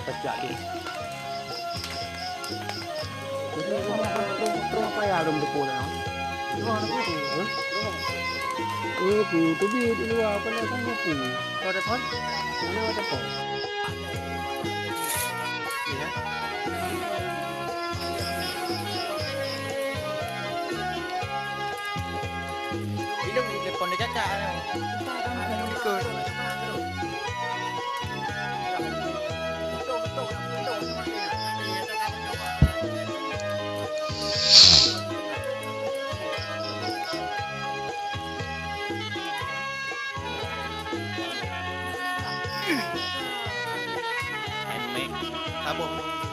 pajak tu. Jadi terus apa ya belum depan nak? Terus tu. Tu di luar apa nak kamu tu? Kau ada pon? Mana ada pon? Ya. Ilung di depan dia cacat ni. Ikut. Emek, tabung.